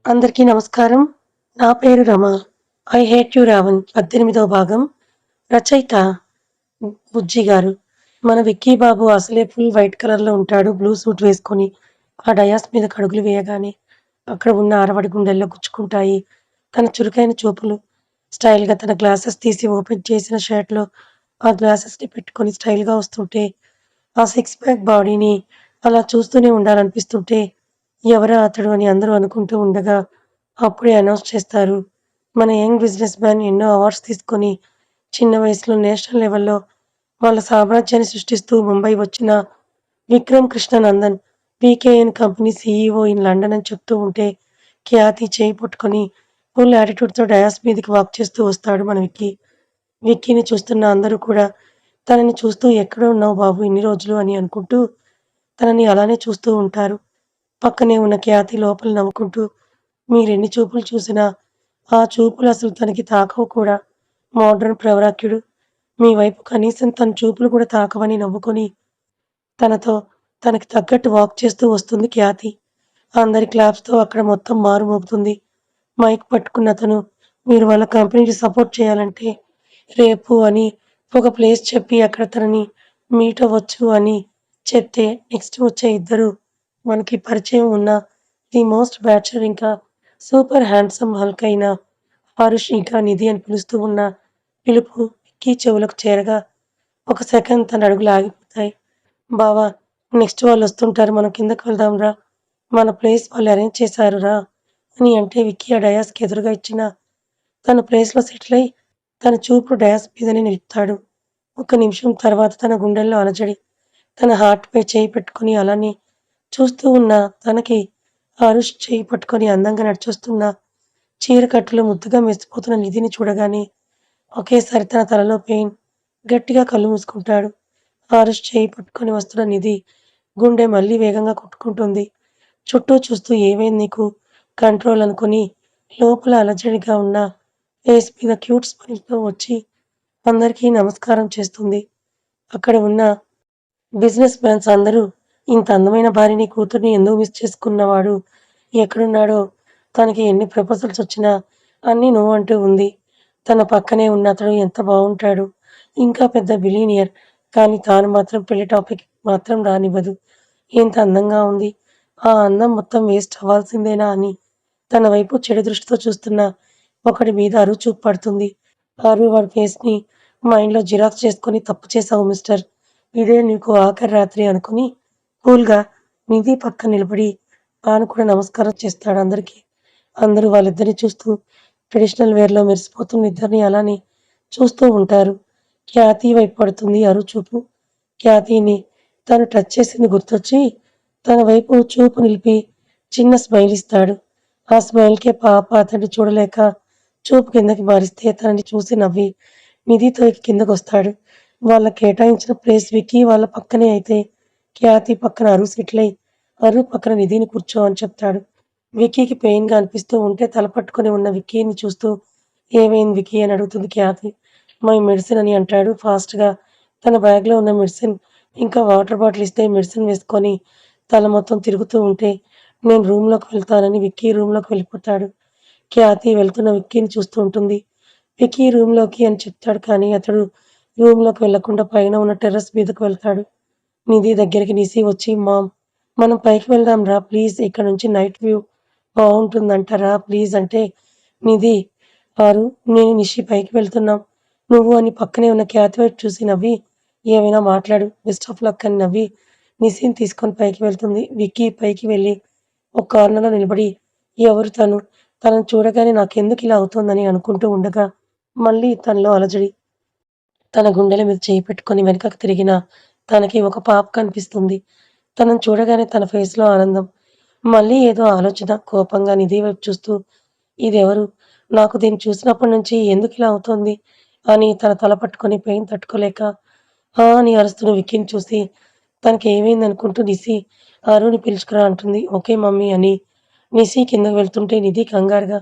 అందరికీ నమస్కారం. నా పేరు Rama. 'I hate you Ravan' 18వ భాగం. రచయిత బుజ్జి గారు. మన విక్కీ బాబు అసలే ఫుల్ వైట్ కలర్‌లో ఉంటాడు. బ్లూ సూట్ వేసుకొని, ఆ డయాస్ మీదకి అడుగులు వేయగానే అక్కడ ఉన్న అరవడి గుండెల్లో గుచ్చుకుంటాయి. తన చురుకైన చూపులు. స్టైల్‌గా తన గ్లాసెస్ తీసి ఓపెన్ చేసిన షర్ట్‌లో ఆ గ్లాసెస్‌ని పెట్టుకొని స్టైల్‌గా వస్తుంటే, ఆ సిక్స్ ప్యాక్ బాడీని అలా చూస్తూనే ఉండాలనిపిస్తుంటే, ఎవరా అతడు అని అందరూ అనుకుంటూ ఉండగా, అప్పుడే అనౌన్స్ చేస్తారు. మన యంగ్ బిజినెస్ మ్యాన్ ఎన్నో అవార్డ్స్ తీసుకొని, చిన్న వయసులో నేషనల్ లెవెల్‌లో వాళ్ళ సామ్రాజ్యాన్ని సృష్టిస్తూ ముంబై వచ్చిన Vikram Krishnanandan PKN company CEO in London అని చెప్తూ ఉంటే, ఖ్యాతి చేయి పట్టుకొని ఫుల్ యాటిట్యూడ్‌తో డయాస్ మీదకి వాక్ చేస్తూ వస్తాడు మన విక్కీ. విక్కీని చూస్తున్న అందరూ కూడా తనని చూస్తూ ఎక్కడ ఉన్నావు బాబు ఇన్ని రోజులు అని అనుకుంటూ తనని అలానే చూస్తూ ఉంటారు. పక్కనే ఉన్న ఖ్యాతి లోపల నవ్వుకుంటూ మీరెన్ని చూపులు చూసినా ఆ చూపులు అసలు తనకి తాకవు కూడా. మోడ్రన్ ప్రవరాక్యుడు. మీ వైపు కనీసం తన చూపులు కూడా తాకవని నవ్వుకొని తనతో తనకి తగ్గట్టు వాక్ చేస్తూ వస్తుంది ఖ్యాతి. అందరి క్లాప్స్‌తో అక్కడ మొత్తం మారుమోగుతుంది. మైక్ పట్టుకున్నతను మీరు వాళ్ళ కంపెనీకి సపోర్ట్ చేయాలంటే రేపు అని ఒక ప్లేస్ చెప్పి అక్కడ తనని మీట్ అవ్వచ్చు అని చెప్తే నెక్స్ట్ వచ్చే ఇద్దరు మనకి పరిచయం ఉన్న ది మోస్ట్ బ్యాచలర్ ఇంకా సూపర్ హ్యాండ్సమ్ హల్క్ అయిన హారుష్ ఇంకా నిధి అని పిలుస్తూ ఉన్న పిలుపు విక్కీ చెవులకు చేరగా ఒక సెకండ్ తన అడుగులు ఆగిపోతాయి. బావా నెక్స్ట్ వాళ్ళొస్తుంటారు మనం కిందకి వెళ్దాం రా. మన ప్లేస్ వాళ్ళు అరేంజ్ చేశారు రా అని అంటే విక్కీ ఆ డయాస్‌కి ఎదురుగా ఇచ్చిన తన ప్లేస్‌లో సెటిల్ అయి తన చూపుడు డయాస్ మీదనే నిలుపుతాడు. ఒక్క నిమిషం తర్వాత తన గుండెల్లో అలజడి. తన హార్ట్‌పై చేయి పెట్టుకొని అలానే చూస్తూ ఉన్న తనకి హరీష్ చెయ్యి పట్టుకొని అందంగా నడిచొస్తున్న చీరకట్టులో ముద్దుగా మెరిసిపోతున్న నిధిని చూడగానే ఒకేసారి తన తలలో పెయిన్. గట్టిగా కళ్ళు మూసుకుంటాడు. హరీష్ చెయ్యి పట్టుకొని వస్తున్న నిధి గుండె మళ్ళీ వేగంగా కొట్టుకుంటుంది. చుట్టూ చూస్తూ ఏమైంది నీకు? కంట్రోల్ అనుకుని లోపల అలజడిగా ఉన్న ఫేస్ మీద క్యూట్ స్మైల్‌తో వచ్చి అందరికీ నమస్కారం చేస్తుంది. అక్కడ ఉన్న బిజినెస్ మ్యాన్స్ అందరూ ఇంత అందమైన భార్యని, కూతుర్ని ఎందుకు మిస్ చేసుకున్నవాడు ఎక్కడున్నాడో, తనకి ఎన్ని ప్రపోజల్స్ వచ్చినా అన్నీ నో అంటూ ఉంది. తన పక్కనే ఉన్న అతడు ఎంత బావుంటాడు. ఇంకా పెద్ద బిలీనియర్. కానీ తాను మాత్రం పెళ్లి టాపిక్ మాత్రం రానివ్వదు. ఎంత అందంగా ఉంది. ఆ అందం మొత్తం వేస్ట్ అవ్వాల్సిందేనా అని తన వైపు చెడు దృష్టితో చూస్తున్న ఒకడి మీద అరుచూపు పడుతుంది. అరు వాడి ఫేస్‌ని మైండ్‌లో జిరాక్స్ చేసుకొని తప్పు చేశావు మిస్టర్. ఇదే నీకు ఆఖరి రాత్రి అనుకుని కూల్‌గా నిధి పక్కన నిలబడి తాను కూడా నమస్కారం చేస్తాడు అందరికి. అందరూ వాళ్ళిద్దరిని చూస్తూ ట్రెడిషనల్ వేర్‌లో మెరిసిపోతున్న ఇద్దరిని అలానే చూస్తూ ఉంటారు. ఖ్యాతి వైపు పడుతుంది అరు చూపు. ఖ్యాతిని తను టచ్ చేసింది గుర్తొచ్చి తన వైపు చూపు నిలిపి చిన్న స్మైల్ ఇస్తాడు. ఆ స్మైల్‌కే పాప అతన్ని చూడలేక చూపు కిందకి మారిస్తే తనని చూసి నవ్వి నిధితో కిందకొస్తాడు. వాళ్ళకి కేటాయించిన ప్లేస్ విక్కీ వాళ్ళ పక్కనే అయితే ఖ్యాతి పక్కన అరు సెటిల్ అయి అరు పక్కన నిధిని కూర్చో అని చెప్తాడు. విక్కీకి పెయిన్‌గా అనిపిస్తూ ఉంటే తల పట్టుకొని ఉన్న విక్కీని చూస్తూ ఏమైంది విక్కీ అని అడుగుతుంది ఖ్యాతి. మై మెడిసిన్ అని అంటాడు ఫాస్ట్‌గా. తన బ్యాగ్‌లో ఉన్న మెడిసిన్ ఇంకా వాటర్ బాటిల్ ఇస్తే మెడిసిన్ వేసుకొని తల మొత్తం తిరుగుతూ ఉంటే నేను రూమ్‌లోకి వెళ్తానని విక్కీ రూమ్‌లోకి వెళ్ళిపోతాడు. ఖ్యాతి వెళ్తున్న విక్కీని చూస్తూ ఉంటుంది. విక్కీ రూమ్‌లోకి అని చెప్తాడు కానీ అతడు రూమ్‌లోకి వెళ్ళకుండా పైన ఉన్న టెర్రస్ మీదకు వెళ్తాడు. నిధి దగ్గరికి నిసి వచ్చి మామ్ మనం పైకి వెళ్దాం రా ప్లీజ్ ఇక్కడ నుంచి నైట్ వ్యూ బావుంటుందంట రా ప్లీజ్ అంటే నిధి ఆరు నేను నిషి పైకి వెళ్తున్నాం. నువ్వు అని పక్కనే ఉన్న ఖ్యాతి వైపు చూసి నవ్వి ఏమైనా మాట్లాడు బెస్ట్ ఆఫ్ లక్ అని నవ్వి నిసిని తీసుకొని పైకి వెళ్తుంది. విక్కీ పైకి వెళ్ళి ఒక కార్నర్‌లో నిలబడి ఎవరు తను? తనని చూడగానే నాకెందుకు ఇలా అవుతోందని అనుకుంటూ ఉండగా మళ్ళీ తనలో అలజడి. తన గుండెల మీద చేయి పెట్టుకొని వెనకకు తిరిగిన తనకి ఒక పాప కనిపిస్తుంది. తనని చూడగానే తన ఫేస్‌లో ఆనందం. మళ్ళీ ఏదో ఆలోచన కోపంగా నిధి వైపు చూస్తూ ఇదెవరు? నాకు దీన్ని చూసినప్పటి నుంచి ఎందుకిలా అవుతోంది? అని తన తల పట్టుకొని పెయిన్ తట్టుకోలేక ఆ! అని అరుస్తున్న విక్కీని చూసి తనకేమైందనుకుంటూ నిసి అరుని పిలుచుకురా అంటుంది. ఓకే మమ్మీ అని నిసి కిందకి వెళ్తుంటే నిధి కంగారుగా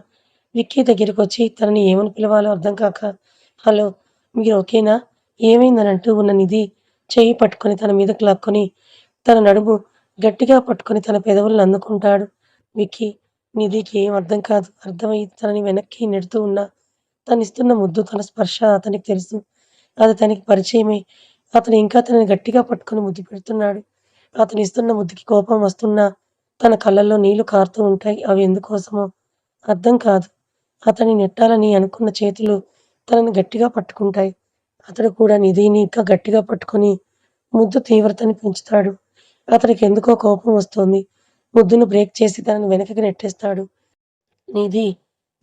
విక్కీ దగ్గరికొచ్చి తనని ఏమని పిలవాలో అర్థం కాక హలో! మీరు ఓకేనా? ఏమైందని అంటూ ఉన్న నిధి చెయ్యి పట్టుకొని తన మీదకి లాక్కొని తన నడుము గట్టిగా పట్టుకొని తన పెదవులను అందుకుంటాడు విక్కీ. నిధికి ఏం అర్థం కాదు. అర్థమై తనని వెనక్కి నెడుతూ ఉన్న తనిస్తున్న ముద్దు, తన స్పర్శ అతనికి తెలుసు. అది తనకి పరిచయమే. అతను ఇంకా తనని గట్టిగా పట్టుకొని ముద్దు పెడుతున్నాడు. అతనిస్తున్న ముద్దుకి కోపం వస్తున్నా తన కళ్ళల్లో నీళ్లు కారుతూ ఉంటాయి. అవి ఎందుకోసమో అర్థం కాదు. అతన్ని నెట్టాలని అనుకున్న చేతులు తనని గట్టిగా పట్టుకుంటాయి. అతడు కూడా నిధిని ఇంకా గట్టిగా పట్టుకొని ముద్దు తీవ్రతని పెంచుతాడు. అతనికి ఎందుకో కోపం వస్తోంది. ముద్దును బ్రేక్ చేసి తనని వెనకకి నెట్టేస్తాడు. నిధి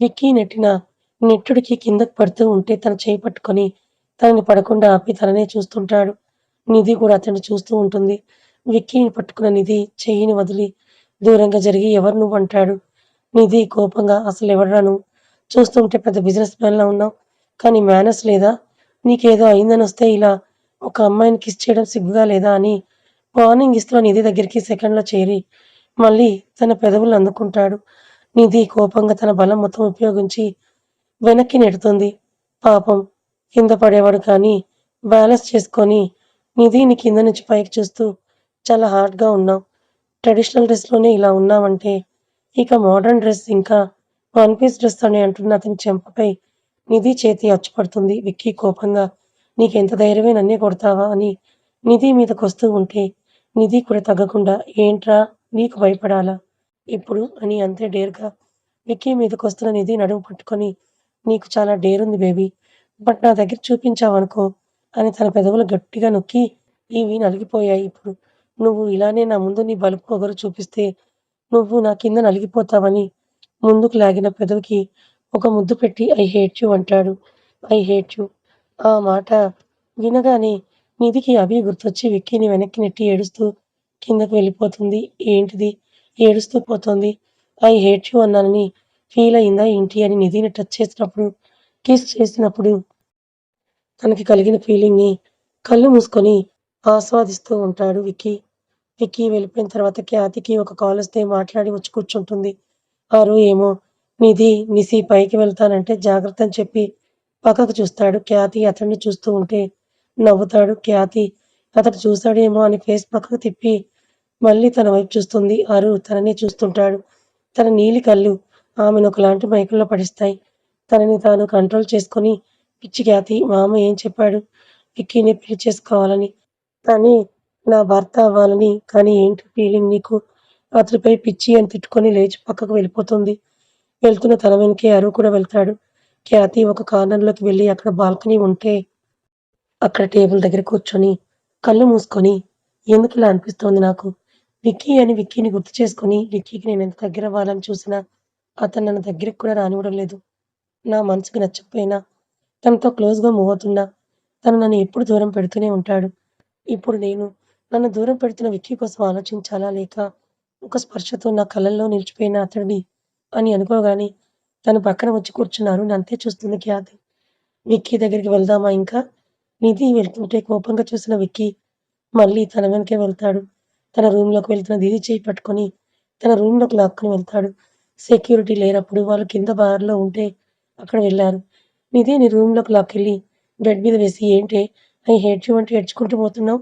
విక్కీ నెట్టిన నెట్టుడికి కిందకి పడుతూ ఉంటే తన చేయి పట్టుకొని తనని పడకుండా ఆపి తననే చూస్తుంటాడు. నిధి కూడా అతన్ని చూస్తూ ఉంటుంది. విక్కీని పట్టుకున్న నిధి చెయ్యిని వదిలి దూరంగా జరిగి ఎవరు నువ్వు అంటాడు. నిధి కోపంగా అసలు ఎవడ్రా నువ్వు? చూస్తుంటే పెద్ద బిజినెస్ మ్యాన్ లా ఉన్నావు. కానీ మేనర్స్ లేదా? నీకేదో అయిందని వస్తే ఇలా ఒక అమ్మాయిని కిస్ చేయడం సిగ్గుగా లేదా అని వార్నింగ్ ఇస్తూ నిధి దగ్గరికి సెకండ్‌లో చేరి మళ్ళీ తన పెదవులను అందుకుంటాడు. నిధి కోపంగా తన బలం మొత్తం ఉపయోగించి వెనక్కి నెడుతుంది. పాపం కింద పడేవాడు కానీ బ్యాలెన్స్ చేసుకొని నిధిని కింద నుంచి పైకి చూస్తూ చాలా హార్డ్‌గా ఉన్నావు. ట్రెడిషనల్ డ్రెస్‌లోనే ఇలా ఉన్నావంటే ఇక మోడర్న్ డ్రెస్ ఇంకా వన్ పీస్ డ్రెస్ అని అంటున్న అతని చెంపపై నిధి చేతి అచ్చుపడుతుంది. విక్కీ కోపంగా నీకెంత ధైర్యమే నన్నే కొడతావా అని నిధి మీదకొస్తూ ఉంటే నిధి కూడా తగ్గకుండా ఏంట్రా నీకు భయపడాలా ఇప్పుడు అని అంతే డేర్‌గా విక్కీ మీదకొస్తున్న నిధి నడుము పట్టుకొని నీకు చాలా డేరుంది బేబీ. బట్ నా దగ్గర చూపించావనుకో అని తన పెదవులు గట్టిగా నొక్కి ఇవి నలిగిపోయాయి ఇప్పుడు. నువ్వు ఇలానే నా ముందు నీ బలుపు పొగరు చూపిస్తే నువ్వు నా కింద నలిగిపోతావని ముందుకు లాగిన పెదవికి ఒక ముద్దు పెట్టి ఐ హేట్ యూ అంటాడు. I hate you. ఆ మాట వినగానే నిధికి అభి గుర్తొచ్చి విక్కీని వెనక్కి నెట్టి ఏడుస్తూ కిందకు వెళ్ళిపోతుంది. ఏంటిది ఏడుస్తూ పోతోంది. ఐ హేట్ యూ అన్నానని ఫీల్ అయిందా ఏంటి అని నిధిని టచ్ చేసినప్పుడు, కిస్ చేసినప్పుడు తనకి కలిగిన ఫీలింగ్‌ని కళ్ళు మూసుకొని ఆస్వాదిస్తూ ఉంటాడు విక్కీ. విక్కీ వెళ్ళిపోయిన తర్వాత ఖ్యాతికి ఒక కాలొస్తే మాట్లాడి వచ్చి కూర్చుంటుంది. ఆరు ఏమో నిసి పైకి వెళ్తానంటే జాగ్రత్త అని చెప్పి పక్కకు చూస్తాడు. ఖ్యాతి అతన్ని చూస్తూ ఉంటే నవ్వుతాడు. ఖ్యాతి అతడు చూసాడేమో అని ఫేస్ పక్కకు తిప్పి మళ్ళీ తన వైపు చూస్తుంది. ఆరు తననే చూస్తుంటాడు. తన నీలి కళ్ళు ఆమెను ఒకలాంటి మైకంలో పడిస్తాయి. తనని తాను కంట్రోల్ చేసుకొని పిచ్చి ఖ్యాతి మా అమ్మ ఏం చెప్పాడు విక్కీని పెళ్లి చేసుకోవాలని. తనే నా భర్త అవ్వాలని. కానీ ఏంటి ఫీలింగ్ నీకు? అతడిపై పిచ్చి అని తిట్టుకొని లేచి పక్కకు వెళ్ళిపోతుంది. వెళ్తున్న తన వెనకే అరుణ్ కూడా వెళ్తాడు. ఖ్యాతి ఒక కార్నర్‌లోకి వెళ్ళి అక్కడ బాల్కనీ ఉంటే అక్కడ టేబుల్ దగ్గర కూర్చొని కళ్ళు మూసుకొని ఎందుకిలా అనిపిస్తోంది నాకు? విక్కీ అని విక్కీని గుర్తు చేసుకొని విక్కీకి నేనెంత దగ్గరవ్వాలని చూసినా అతను నన్ను దగ్గరికి కూడా రానివ్వడం లేదు. నా మనసుకి నచ్చకపోయినా తనతో క్లోజ్‌గా మూవ్ అవుతున్నా తను నన్ను ఎప్పుడు దూరం పెడుతూనే ఉంటాడు. ఇప్పుడు నేను నన్ను దూరం పెడుతున్న విక్కీ కోసం ఆలోచించాలా? లేక ఒక స్పర్శతో నా కళ్ళల్లో నిలిచిపోయిన అతడిని అని అనుకోగానే తన పక్కన వచ్చి కూర్చున్నారు. అంతే చూస్తుంది ఖ్యాతి. విక్కీ దగ్గరికి వెళ్దామా ఇంకా? నిధి వెళ్తుంటే కోపంగా చూసిన విక్కీ మళ్ళీ తన వెనకే వెళ్తాడు. తన రూమ్‌లోకి వెళ్తున్న నిధి చేయి పట్టుకొని తన రూమ్‌లోకి లాక్కొని వెళ్తాడు. సెక్యూరిటీ లేనప్పుడు వాళ్ళు కింద బార్‌లో ఉంటే అక్కడ వెళ్లారు. నిధిని రూమ్‌లోకి లాక్కెళ్ళి బెడ్ మీద వేసి ఏంటే ఐ హేట్ యూ అంటే ఏడ్చుకుంటూ పోతున్నావు?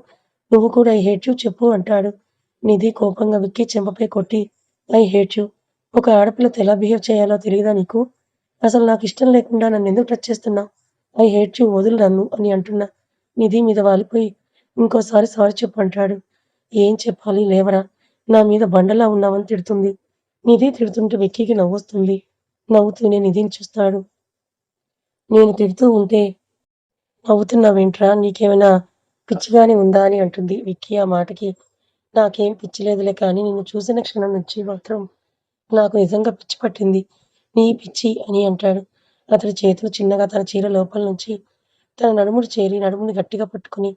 నువ్వు కూడా ఐ హేట్ యూ చెప్పు అంటాడు. నిధి కోపంగా విక్కీ చెంపపై కొట్టి ఐ హేట్ యూ. ఒక ఆడపిల్లతో ఎలా బిహేవ్ చేయాలో తెలీదా నీకు? అసలు నాకిష్టం లేకుండా నన్నెందుకు టచ్ చేస్తున్నావు? ఐ హేట్ యూ వదులు నన్ను అని అంటున్నా నిధి మీద వాలిపోయి ఇంకోసారి సారీ చెప్పు అంటాడు. ఏం చెప్పాలి లేవరా? నా మీద బండలా ఉన్నావని తిడుతుంది. నిధి తిడుతుంటే విక్కీకి నవ్వొస్తుంది. నవ్వుతూనే నిధిని చూస్తాడు. నేను తిడుతూ ఉంటే నవ్వుతున్నావేంట్రా? నీకేమైనా పిచ్చిగానే ఉందా అని అంటుంది. విక్కీ ఆ మాటకి నాకేం పిచ్చి లేదులే కానీ నిన్ను చూసిన క్షణం నుంచి మాత్రం నాకు నిజంగా పిచ్చి పట్టింది. నీ పిచ్చి అని అంటాడు. అతడి చేతులు చిన్నగా తన చీర లోపల నుంచి తన నడుమును చేరి నడుముని గట్టిగా పట్టుకుని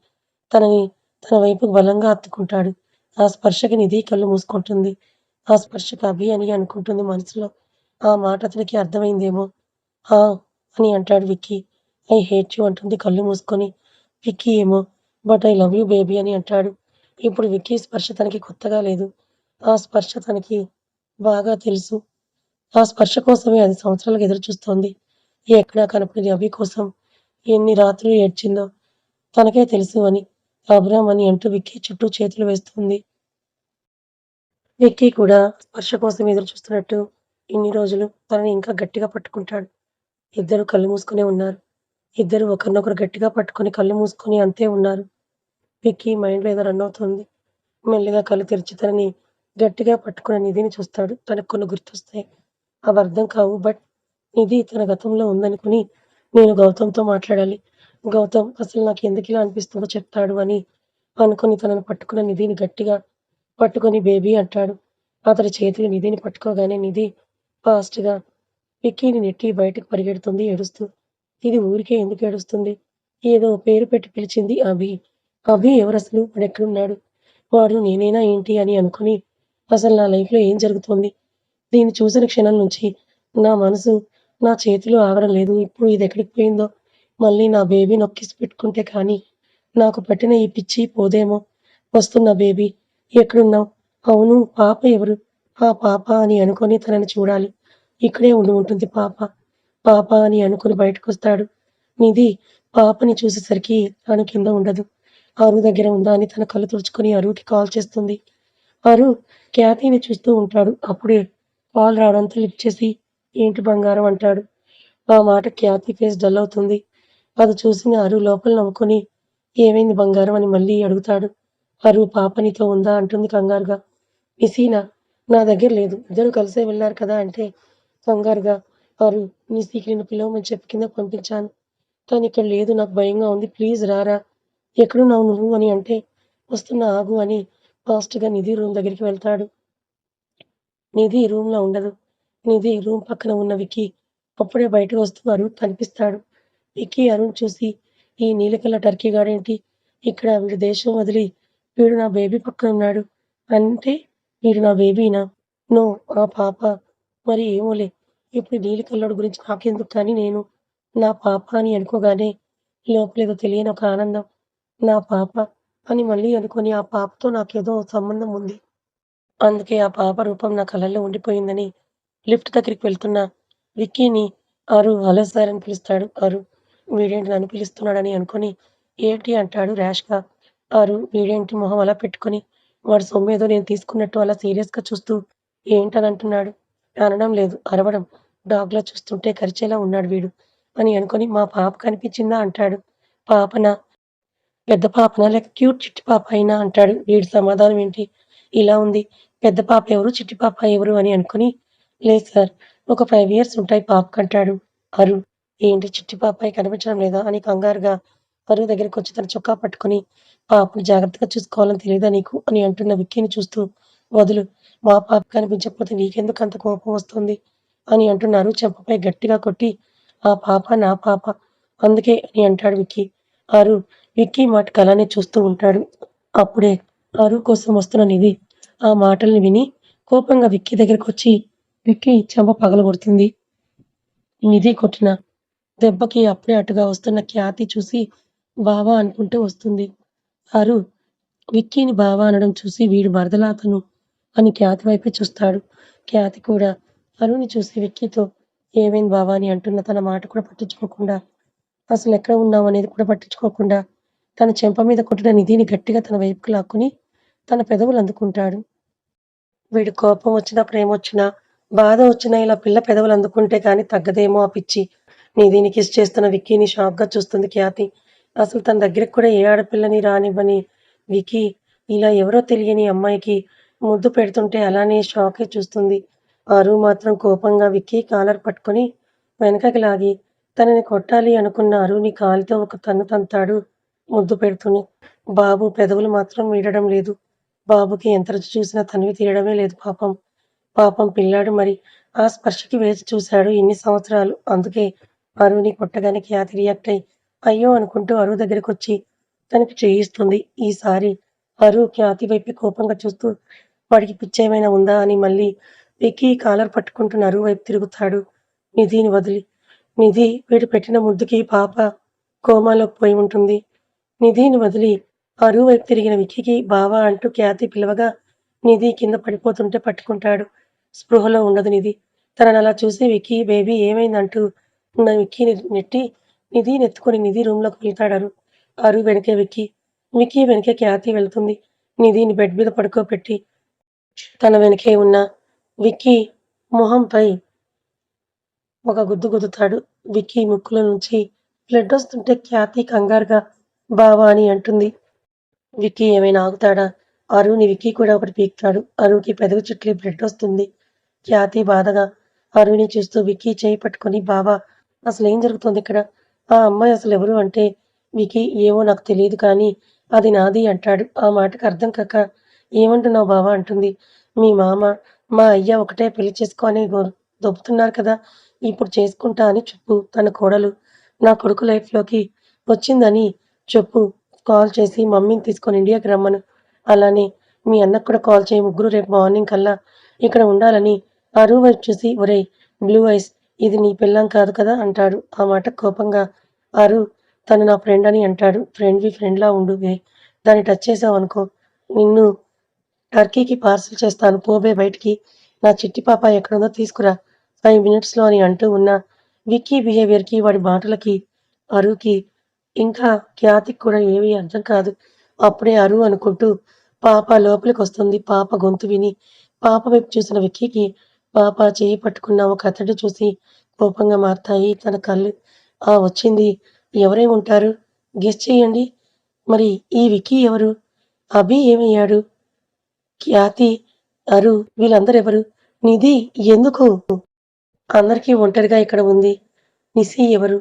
తనని తన వైపుకు బలంగా హత్తుకుంటాడు. ఆ స్పర్శకి నిధి కళ్ళు మూసుకుంటుంది. ఆ స్పర్శకి అభి అని అనుకుంటుంది మనసులో. ఆ మాట అతనికి అర్థమైందేమో. హా! అని అంటాడు విక్కీ. ఐ హేట్ యూ అంటుంది కళ్ళు మూసుకొని. విక్కీ ఏమో but I love you baby అని అంటాడు. ఇప్పుడు విక్కీ స్పర్శ తనకి కొత్తగా లేదు. ఆ స్పర్శ తనకి బాగా తెలుసు. ఆ స్పర్శ కోసమే 10 సంవత్సరాలుగా ఎదురుచూస్తోంది. ఎక్కడా కనపడని అభి కోసం ఎన్ని రాత్రులు ఏడ్చిందో తనకే తెలుసు అని. అబ్రామ్ అని అంటూ విక్కీ చుట్టూ చేతులు వేస్తుంది. విక్కీ కూడా స్పర్శ కోసం ఎదురుచూస్తున్నట్టు ఇన్ని రోజులు తనని ఇంకా గట్టిగా పట్టుకుంటాడు. ఇద్దరు కళ్ళు మూసుకునే ఉన్నారు. ఇద్దరు ఒకరినొకరు గట్టిగా పట్టుకొని కళ్ళు మూసుకొని అంతే ఉన్నారు. విక్కీ మైండ్‌లో ఏదో రన్ అవుతోంది. మెల్లిగా కళ్ళు తెరిచి తనని గట్టిగా పట్టుకున్న నిధిని చూస్తాడు. తనకు కొన్ని గుర్తొస్తాయి. అవి అర్థం కావు. నిధి తన గతంలో ఉందనుకుని నేను గౌతమ్‌తో మాట్లాడాలి. గౌతమ్ అసలు నాకెందుకిలా అనిపిస్తుందో చెప్తాడు అని అనుకుని తనను పట్టుకున్న నిధిని గట్టిగా పట్టుకొని బేబీ అంటాడు. అతడి చేతులు నిధిని పట్టుకోగానే నిధి ఫాస్ట్‌గా విక్కీని నెట్టి బయటకు పరిగెడుతుంది ఏడుస్తూ. ఇది ఊరికే ఎందుకు ఏడుస్తుంది? ఏదో పేరు పెట్టి పిలిచింది అభి. అభి ఎవరసలు? వాడెక్కడున్నాడు? వాడు నేనేనా ఏంటి అని అనుకుని అసలు నా లైఫ్‌లో ఏం జరుగుతోంది? దీన్ని చూసిన క్షణం నుంచి నా మనసు, నా చేతులు ఆగడం లేదు. ఇప్పుడు ఇదెక్కడికి పోయిందో, మళ్ళీ నా బేబీ నొక్కేసి పెట్టుకుంటే కానీ నాకు పట్టిన ఈ పిచ్చి పోదేమో. వస్తున్నా బేబీ. ఎక్కడున్నావు? అవును పాప ఎవరు? ఆ పాప అని అనుకొని తనని చూడాలి. ఇక్కడే ఉండి ఉంటుంది పాప. పాప అని అనుకుని బయటకొస్తాడు. నిధి పాపని చూసేసరికి తను కింద ఉండదు. అరువు దగ్గర ఉందా అని తన కళ్ళు తుడుచుకొని అరువుకి కాల్ చేస్తుంది. అరు ఖ్యాతిని చూస్తూ ఉంటాడు. అప్పుడే కాల్ రావడంతో లిఫ్ట్ చేసి ఏంటి బంగారం అంటాడు. ఆ మాట ఖ్యాతి ఫేస్ డల్ అవుతుంది. అది చూసిన అరు లోపల నవ్వుకొని ఏమైంది బంగారం అని మళ్ళీ అడుగుతాడు. అరు పాప నీతో ఉందా అంటుంది కంగారుగా. నిసీనా నా దగ్గర లేదు. ఇద్దరు కలిసే వెళ్లారు కదా అంటే కంగారుగా అరు నిసీకి నిన్ను పిలవమని చెప్పి కిందకు పంపించాను. కానీ ఇక్కడ లేదు నాకు భయంగా ఉంది. ప్లీజ్ రారా. ఎక్కడున్నావు నువ్వు అని అంటే వస్తున్నా ఆగు అని ఫాస్ట్‌గా నిధి రూమ్ దగ్గరికి వెళ్తాడు. నిధి రూమ్‌లో ఉండదు. నిధి రూమ్ పక్కన ఉన్న విక్కీ అప్పుడే బయటకు వస్తూ అరుణ్ కనిపిస్తాడు. విక్కీ అరుణ్ చూసి ఈ నీలి కలర్ టర్కీ గాడేంటి ఇక్కడ? వీడు దేశం వదిలి వీడు నా బేబీ పక్కనున్నాడు. అంటే వీడు నా బేబీనా? నో ఆ పాప మరి ఏమోలే. ఇప్పుడు ఈ నీలి కల్లోడి గురించి నాకెందుకు కానీ నేను నా పాప అని అనుకోగానే లోపలేదో తెలియని ఒక ఆనందం. నా పాప అని మళ్ళీ అనుకోని ఆ పాపతో నాకేదో సంబంధం ఉంది. అందుకే ఆ పాప రూపం నా కళ్ళల్లో ఉండిపోయిందని లిఫ్ట్ దగ్గరికి వెళ్తున్న విక్కీని అరు హలో సార్ అని పిలుస్తాడు. అరు వీడేంటి నన్ను పిలుస్తున్నాడని అనుకుని ఏంటి అంటాడు ర్యాష్‌గా. అరు వీడేంటి మొహం అలా పెట్టుకొని వాడి సొమ్మేదో నేను తీసుకున్నట్టు అలా సీరియస్‌గా చూస్తూ ఏంటని అంటున్నాడు. అనడం లేదు అరవడం. డాగ్‌లా చూస్తుంటే కరిచేలా ఉన్నాడు వీడు అని అనుకుని మా పాప కనిపించిందా అంటాడు. పాపనా? పెద్ద పాపనా? లేక క్యూట్ చిట్టి పాప అయినా అంటాడు. వీడి సమాధానం ఏంటి ఇలా ఉంది. పెద్ద పాప ఎవరు? చిట్టి పాప ఎవరు? అని అనుకుని లేదు సార్. ఒక 5 ఇయర్స్ ఉంటాయి పాపకంటాడు. అరు ఏంటి చిట్టి పాపాయి కనిపించడం లేదా? అని కంగారుగా అరు దగ్గరికొచ్చి తన చొక్కా పట్టుకొని పాపని జాగ్రత్తగా చూసుకోవాలని తెలీదా నీకు? అని అంటున్న విక్కీని చూస్తూ వదులు. మా పాప కనిపించకపోతే నీకెందుకంత కోపం వస్తుంది? అని అంటున్నారు చెంపపై గట్టిగా కొట్టి ఆ పాప నా పాప. అందుకే అని అంటాడు విక్కీ. అరు విక్కీ మాటకి అలానే చూస్తూ ఉంటాడు. అప్పుడే అరు కోసం వస్తున్న నిధి ఆ మాటల్ని విని కోపంగా విక్కీ దగ్గరకొచ్చి విక్కీ చెంప పగలగొడుతుంది. నిధి కొట్టిన దెబ్బకి అప్పుడే అటుగా వస్తున్న ఖ్యాతి చూసి బావా అనుకుంటూ వస్తుంది. అరు విక్కీని బావా అనడం చూసి వీడు మరదలా అతను అని ఖ్యాతి వైపే చూస్తాడు. ఖ్యాతి కూడా అరుని చూసి విక్కీతో ఏమైంది బావా అని అంటున్న తన మాట కూడా పట్టించుకోకుండా అసలెక్కడ ఉన్నావనేది కూడా పట్టించుకోకుండా తన చెంప మీద కొట్టిన నిధిని గట్టిగా తన వైపుకి లాక్కుని తన పెదవులు అందుకుంటాడు. వీడి కోపం వచ్చినా, ప్రేమొచ్చినా, బాధ వచ్చినా ఇలా పిల్ల పెదవులు అందుకుంటే గాని తగ్గదేమో ఆ పిచ్చి. నిధిని కిస్ చేస్తున్న విక్కీని షాక్‌గా చూస్తుంది ఖ్యాతి. అసలు తన దగ్గరికి కూడా ఏ ఆడపిల్లని రానివ్వని విక్కీ ఇలా ఎవరో తెలియని అమ్మాయికి ముద్దు పెడుతుంటే అలానే షాక్‌గా చూస్తుంది. అరు మాత్రం కోపంగా విక్కీ కాలర్ పట్టుకొని వెనకకి లాగి తనని కొట్టాలి అనుకున్న అరుని కాలితో ఒక తన్ను తంతాడు ముద్దు పెడుతూనే. బాబు పెదవులు మాత్రం వీడడం లేదు. బాబుకి ఎంత రుచి చూసినా తనివి తీరడమే లేదు పాపం. పాపం పిల్లాడు మరి ఆ స్పర్శకి వేచి చూశాడు ఇన్ని సంవత్సరాలు. అందుకే అరువుని కొట్టగానే ఖ్యాతి రియాక్ట్ అయ్యి అయ్యో అనుకుంటూ అరువు దగ్గరకొచ్చి తనకి చేయిస్తుంది. ఈసారి అరువు ఖ్యాతి వైపే కోపంగా చూస్తూ వాడికి పిచ్చేమైనా ఉందా అని మళ్ళీ విక్కీ కాలర్ పట్టుకుంటున్న అరువు వైపు తిరుగుతాడు. నిధిని వదిలి. నిధి వీడు పెట్టిన ముద్దుకి పాప కోమాలోకి పోయి ఉంటుంది. నిధిని వదిలి అరువు వైపు తిరిగిన విక్కీకి బావా అంటూ ఖ్యాతి పిలవగా నిధి కింద పడిపోతుంటే పట్టుకుంటాడు. స్పృహలో ఉండదు నిధి. తననలా చూసి విక్కీ బేబీ ఏమైందంటూ ఉన్న విక్కీని నెట్టి నిధినెత్తుకొని నిధి రూమ్‌లోకి వెళ్తాడు. అరు వెనకే విక్కీ. విక్కీ వెనకే ఖ్యాతి వెళ్తుంది. నిధిని బెడ్ మీద పడుకోబెట్టి తన వెనకే ఉన్న విక్కీ మొహంపై ఒక గుద్దు గుద్దుతాడు. విక్కీ ముక్కులో నుంచి బ్లడ్డొస్తుంటే ఖ్యాతి కంగారుగా బావా అని అంటుంది. విక్కీ ఏమైనా ఆగుతాడా? అరువుని విక్కీ కూడా ఒకటి పీకుతాడు. అరువుకి పెదవి చుట్లి బ్లడ్డొస్తుంది. ఖ్యాతి బాధగా అరువుని చూస్తూ విక్కీ చేయి పట్టుకొని బావా అసలేం జరుగుతోందిక్కడ? ఆ అమ్మాయి అసలెవరు అంటే విక్కీ ఏమో నాకు తెలీదు కానీ అది నాది అంటాడు. ఆ మాటకి అర్థం కాక ఏమంటున్నావు బావా అంటుంది. మీ మామ, మా అయ్య ఒకటే పెళ్లి చేసుకో అని దొబ్బుతున్నారు కదా! ఇప్పుడు చేసుకుంటా అని చెప్పు. తన కోడలు నా కొడుకు లైఫ్‌లోకి వచ్చిందని చెప్పు. కాల్ చేసి మమ్మీని తీసుకొని ఇండియాకి రమ్మను. అలానే మీ అన్నకి కూడా కాల్ చేయి. ముగ్గురు రేపు మార్నింగ్ కల్లా ఇక్కడ ఉండాలని అరువు వైపు చూసి ఒరేయ్ బ్లూ ఐస్ ఇది నీ పెళ్ళాం కాదు కదా అంటాడు. ఆ మాటకు కోపంగా అరు తను నా ఫ్రెండ్ అని అంటాడు. ఫ్రెండ్‌వి ఫ్రెండ్‌లా ఉండు బే. దాన్ని టచ్ చేశావనుకో నిన్ను టర్కీకి పార్సెల్ చేస్తాను పోబే బయటికి. నా చిట్టి పాప ఎక్కడుందో తీసుకురా 5 మినిట్స్‌లో అని అంటూ ఉన్న విక్కీ బిహేవియర్‌కి, వాడి మాటలకి, అరుకి ఇంకా ఖ్యాతికి కూడా ఏమీ అర్థం కాదు. అప్పుడే అరు అనుకుంటూ పాప లోపలికొస్తుంది. పాప గొంతు విని పాప వైపు చూసిన విక్కీకి పాప చెయ్యి పట్టుకున్న ఒక అతడు చూసి కోపంగా మారతాయి తన కళ్ళు. ఆ! వచ్చింది. ఎవరై ఉంటారు? గెస్ చేయండి. మరి ఈ విక్కీ ఎవరు? అభి ఏమయ్యాడు? ఖ్యాతి, అరు వీళ్ళందరెవరు? నిధి ఎందుకు అందరికీ ఒంటరిగా ఇక్కడ ఉంది? నిసి ఎవరు?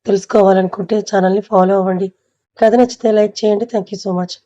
తెలుసుకోవాలనుకుంటే ఛానెల్‌ని ఫాలో అవ్వండి. కథ నచ్చితే లైక్ చేయండి. Thank you so much.